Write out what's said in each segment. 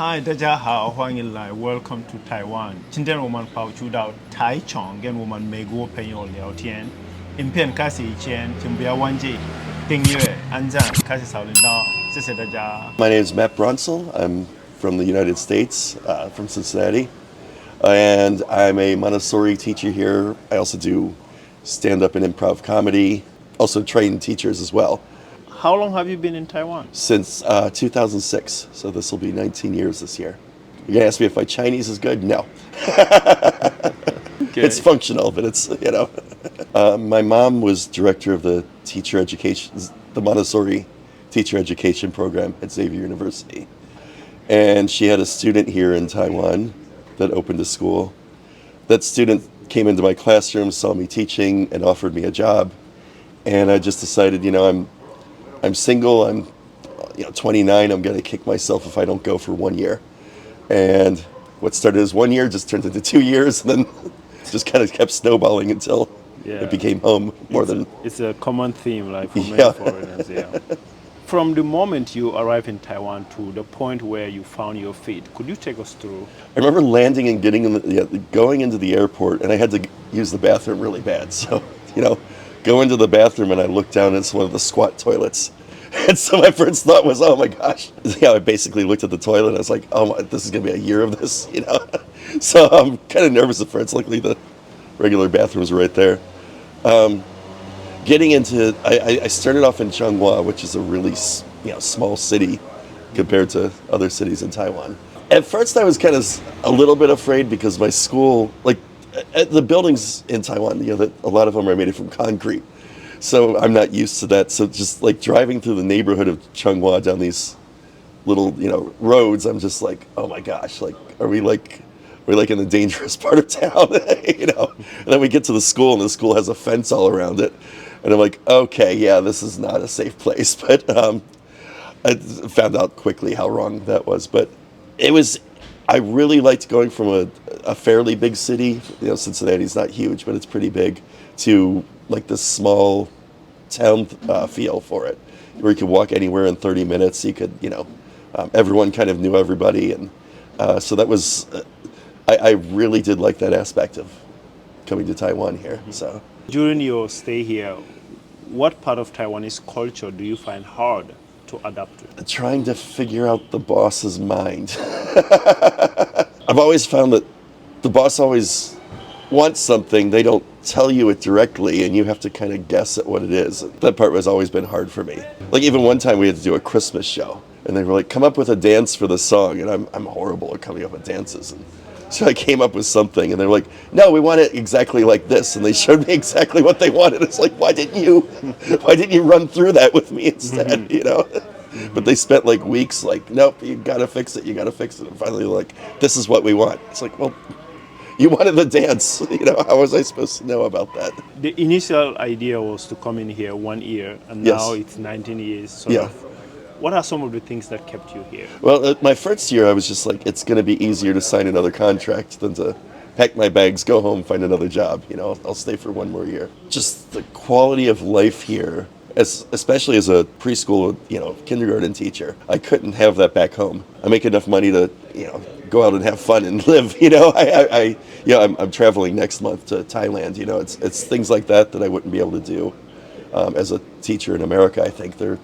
嗨，大家好，欢迎来，Welcome to Taiwan。今天我们跑去到台场，跟我们美国朋友聊天。影片开始以前，请不要忘记订阅、按赞、开启小铃铛，谢谢大家。My name is Matt Brunsel. I'm from the United States, from Cincinnati, and I'm a Montessori teacher here. I also do stand-up and improv comedy, also train teachers as well How long have you been in Taiwan? since 2006. So this will be 19 years this year. You're gonna ask me if my Chinese is good? No, Okay. it's functional, but it's My mom was director of the teacher education, the Montessori teacher education program at Xavier University. And she had a student here in Taiwan that opened a school. That student came into my classroom, saw me teaching, and offered me a job. And I just decided, I'm single. I'm 29. I'm gonna kick myself if I don't go for 1 year. And what started as 1 year just turned into 2 years, and then just kind of kept snowballing until Yeah. it became home more it's than. it's a common theme, like for many Yeah. foreigners. Yeah. From the moment you arrived in Taiwan to the point where you found your feet, could you take us through? I remember landing and getting going into the airport, and I had to use the bathroom really bad. So, go into the bathroom, and I looked down, and it's one of the squat toilets. And so my first thought was, oh my gosh. Yeah, I basically looked at the toilet, and I was like, oh my, this is going to be a year of this, So I'm kind of nervous at first. Luckily, the regular bathrooms were right there. Getting into, I started off in Changhua, which is a really, small city compared to other cities in Taiwan. At first, I was kind of a little bit afraid because my school, the buildings in Taiwan, a lot of them are made from concrete. So I'm not used to that. So just like driving through the neighborhood of Changhua down these little, roads, I'm just like, oh my gosh, are we in a dangerous part of town, And then we get to the school, and the school has a fence all around it. And I'm like, okay, yeah, this is not a safe place. But I found out quickly how wrong that was. But I really liked going from a fairly big city, Cincinnati's not huge, but it's pretty big, to like this small town feel for it, where you could walk anywhere in 30 minutes. You could, everyone kind of knew everybody. And so that was, I really did like that aspect of coming to Taiwan here. So. During your stay here, what part of Taiwanese culture do you find hard to adapt to? Trying to figure out the boss's mind. I've always found that the boss always wants something, they don't tell you it directly, and you have to kind of guess at what it is. That part has always been hard for me. Like even one time we had to do a Christmas show, and they were like, come up with a dance for the song, and I'm horrible at coming up with dances. And so I came up with something, and they were like, no, we want it exactly like this. And they showed me exactly what they wanted. It's like, why didn't you run through that with me instead, But they spent like weeks like, nope, you gotta fix it. And finally like, this is what we want. It's like, well, you wanted the dance, how was I supposed to know about that? The initial idea was to come in here 1 year, and Yes. now it's 19 years. Yeah. What are some of the things that kept you here? Well, my first year, I was just like, it's going to be easier to sign another contract than to pack my bags, go home, find another job. I'll stay for 1 more year. Just the quality of life here, especially as a preschool, kindergarten teacher, I couldn't have that back home. I make enough money to, go out and have fun and live. I'm traveling next month to Thailand. It's things like that I wouldn't be able to do as a teacher in America. I think they're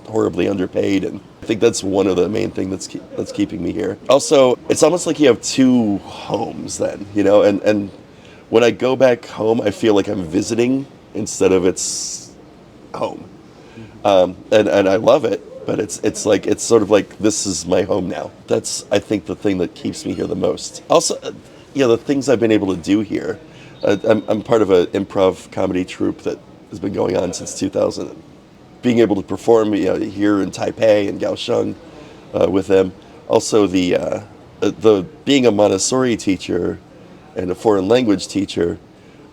horribly underpaid, and I think that's one of the main things that's keeping me here. Also, it's almost like you have two homes then, and when I go back home, I feel like I'm visiting instead of it's home. And I love it, but it's sort of like this is my home now. That's, I think, the thing that keeps me here the most. Also, the things I've been able to do here. I'm part of an improv comedy troupe that has been going on since 2000. Being able to perform here in Taipei and Kaohsiung with them. Also, the being a Montessori teacher and a foreign language teacher,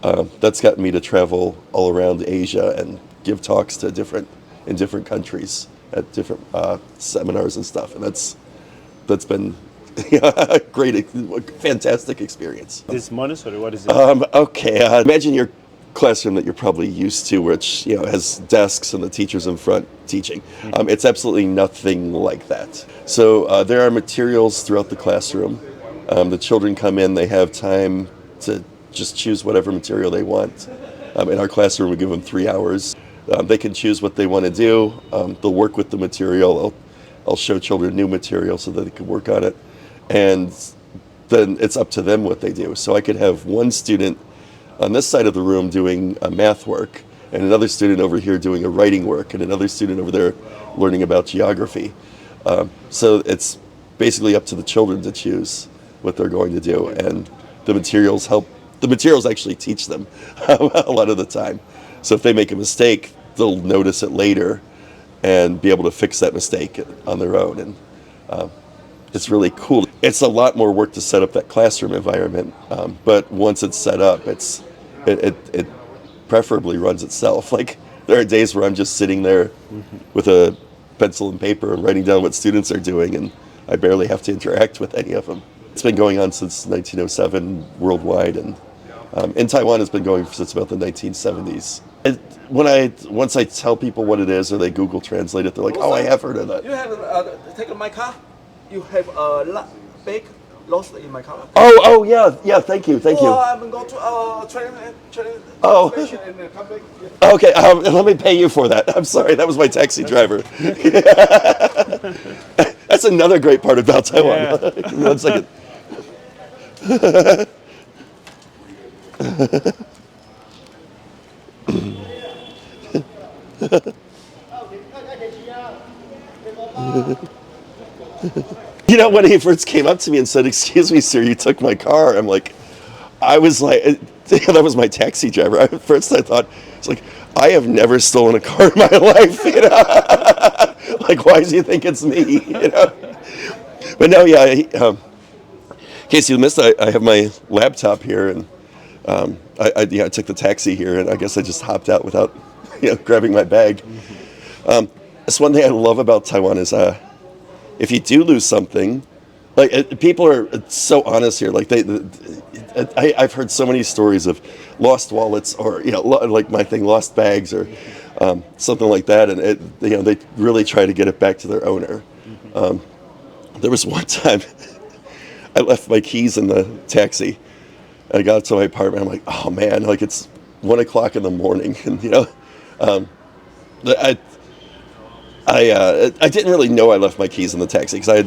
that's gotten me to travel all around Asia and give talks to in different countries at different seminars and stuff. And that's been a fantastic experience. This Montessori, what is it? Okay, imagine you're classroom that you're probably used to, which has desks and the teachers in front teaching. It's absolutely nothing like that. So there are materials throughout the classroom. The children come in, they have time to just choose whatever material they want. In our classroom, we give them 3 hours. They can choose what they want to do. They'll work with the material. I'll show children new material so that they can work on it. And then it's up to them what they do. So I could have one student on this side of the room doing math work, and another student over here doing a writing work, and another student over there learning about geography. So it's basically up to the children to choose what they're going to do, and the materials help. The materials actually teach them a lot of the time. So if they make a mistake, they'll notice it later and be able to fix that mistake on their own. And it's really cool. It's a lot more work to set up that classroom environment, but once it's set up, it preferably runs itself. Like, there are days where I'm just sitting there with a pencil and paper and writing down what students are doing, and I barely have to interact with any of them. It's been going on since 1907 worldwide, and in Taiwan it's been going since about the 1970s. Once I tell people what it is or they Google Translate it, they're like, "Oh, I have heard of that." You have take my car. You have a bag lost in my car. Oh yeah. Thank you. Oh, I'm going to train Oh. station and come back. Yeah. Okay, let me pay you for that. I'm sorry, that was my taxi driver. That's another great part about Taiwan. Yeah. Give me 1 second. When he first came up to me and said, "Excuse me, sir, you took my car," I was like, that was my taxi driver. At first I thought, it's like, I have never stolen a car in my life, Like, why does he think it's me, But no, yeah, in case you missed, I have my laptop here, and I took the taxi here, and I guess I just hopped out without, grabbing my bag. That's one thing I love about Taiwan is, if you do lose something, people are so honest here. Like, I've heard so many stories of lost wallets, or like my thing, lost bags, or something like that, and they really try to get it back to their owner. There was one time I left my keys in the taxi. I got to my apartment. I'm like, oh man, like, it's 1 o'clock in the morning, and I didn't really know I left my keys in the taxi, because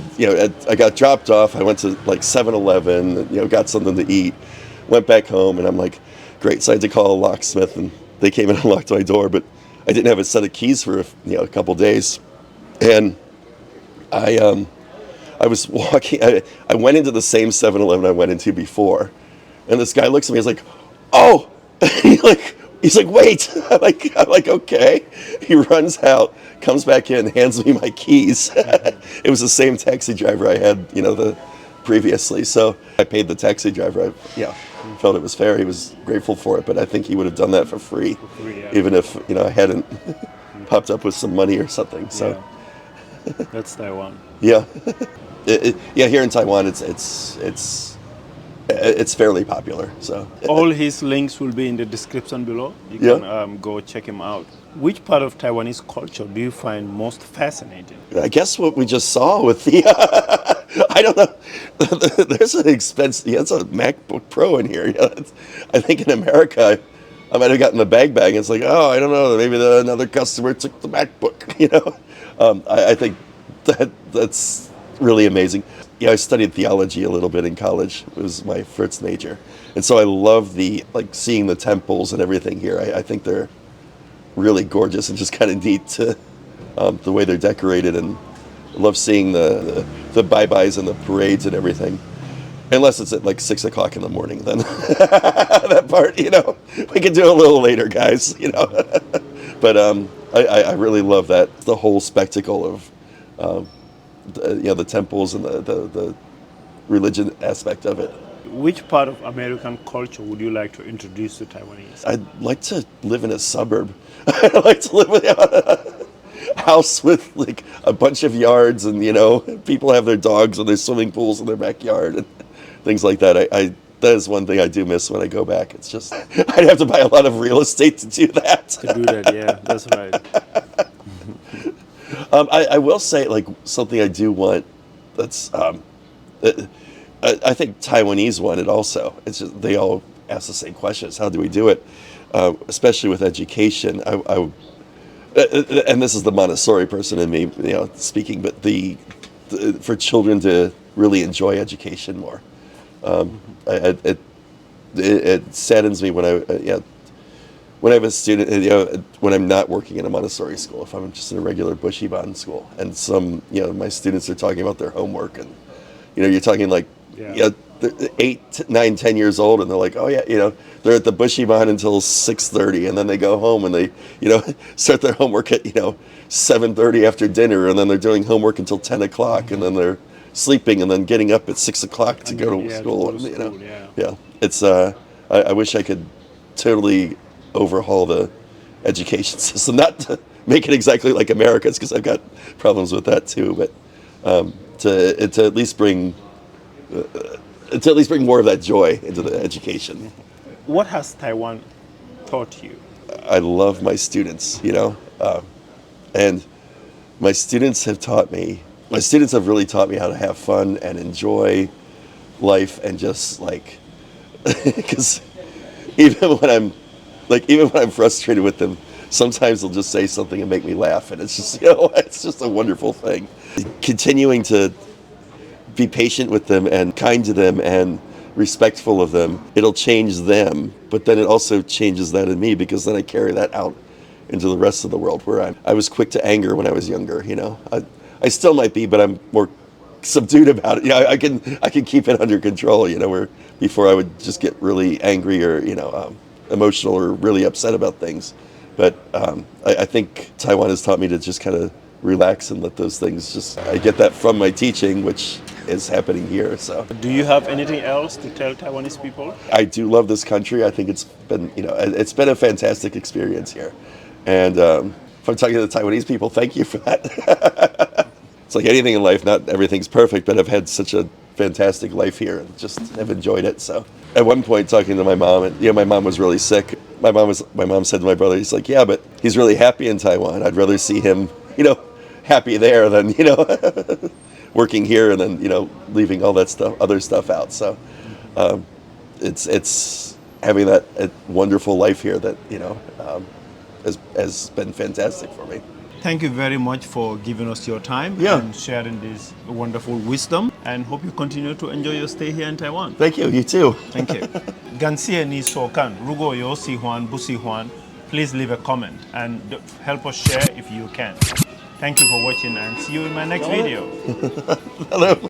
I got dropped off. I went to like 7-Eleven, got something to eat, went back home, and I'm like, great. So I had to call a locksmith, and they came in and locked my door, but I didn't have a set of keys for a couple days, and I was walking. I went into the same 7-Eleven I went into before, and this guy looks at me. He's like, "Oh," He's like, "Wait." I'm like, okay. He runs out, comes back in, hands me my keys. It was the same taxi driver I had, previously. So I paid the taxi driver. I felt it was fair. He was grateful for it, but I think he would have done that for free, even if I hadn't popped up with some money or something. So That's Taiwan. yeah, Here in Taiwan, it's fairly popular. So All his links will be in the description below. You can go check him out. Which part of Taiwanese culture do you find most fascinating? I guess what we just saw with the, I don't know, there's an expensive, it's a MacBook Pro in here. I think in America, I might have gotten the bag. It's like, oh, I don't know, maybe another customer took the MacBook, I think that's really amazing. I studied theology a little bit in college. It was my first major. And so I love seeing the temples and everything here. I think they're really gorgeous and just kind of neat to the way they're decorated, and I love seeing the bye-byes and the parades and everything. Unless it's at like 6 o'clock in the morning, then that part, we can do it a little later, guys, But I really love that, the whole spectacle of the temples and the religion aspect of it. Which part of American culture would you like to introduce to Taiwanese? I'd like to live in a suburb. I'd like to live in a house with like a bunch of yards, and people have their dogs and their swimming pools in their backyard and things like that. that is one thing I do miss when I go back. It's just I'd have to buy a lot of real estate to do that. To do that, yeah, that's right. I will say, like, something I do want that's I think Taiwanese want it also. It's just they all ask the same questions. How do we do it? Especially with education. And this is the Montessori person in me, speaking. But for children to really enjoy education more. It saddens me when when I have a student, when I'm not working in a Montessori school, if I'm just in a regular Bushiban school, and my students are talking about their homework, and you're talking like, they're 8, 9, 10 years old, and they're like, oh yeah, they're at the Bushiban until 6:30, and then they go home and they, start their homework at 7:30 after dinner, and then they're doing homework until 10 o'clock, and then they're sleeping, and then getting up at 6 o'clock to go to school. It's I wish I could totally overhaul the education system, not to make it exactly like America's, because I've got problems with that too, but to at least bring more of that joy into the education. What has Taiwan taught you? I love my students, and my students have really taught me how to have fun and enjoy life, and just like, because even when I'm frustrated with them, sometimes they'll just say something and make me laugh, and it's just it's just a wonderful thing. Continuing to be patient with them and kind to them and respectful of them, it'll change them, but then it also changes that in me, because then I carry that out into the rest of the world, where I was quick to anger when I was younger. I still might be, but I'm more subdued about it. I can keep it under control. Where before I would just get really angry or emotional or really upset about things. But I think Taiwan has taught me to just kind of relax and let those things I get that from my teaching, which is happening here. So, do you have anything else to tell Taiwanese people? I do love this country. I think it's been a fantastic experience here, and if I'm talking to the Taiwanese people, thank you for that. It's like anything in life, not everything's perfect, but I've had such a fantastic life here and just have enjoyed it. So at one point, talking to my mom, and my mom was really sick. My mom said to my brother, he's like, yeah, but he's really happy in Taiwan. I'd rather see him, happy there than, working here and then, leaving all that other stuff out. So it's having that wonderful life here that, has been fantastic for me. Thank you very much for giving us your time and sharing this wonderful wisdom, and hope you continue to enjoy your stay here in Taiwan. Thank you. You too. Thank you. Gansia ni sokan rugo yo si Juan busi Juan. Please leave a comment and help us share if you can. Thank you for watching, and see you in my next video. Hello.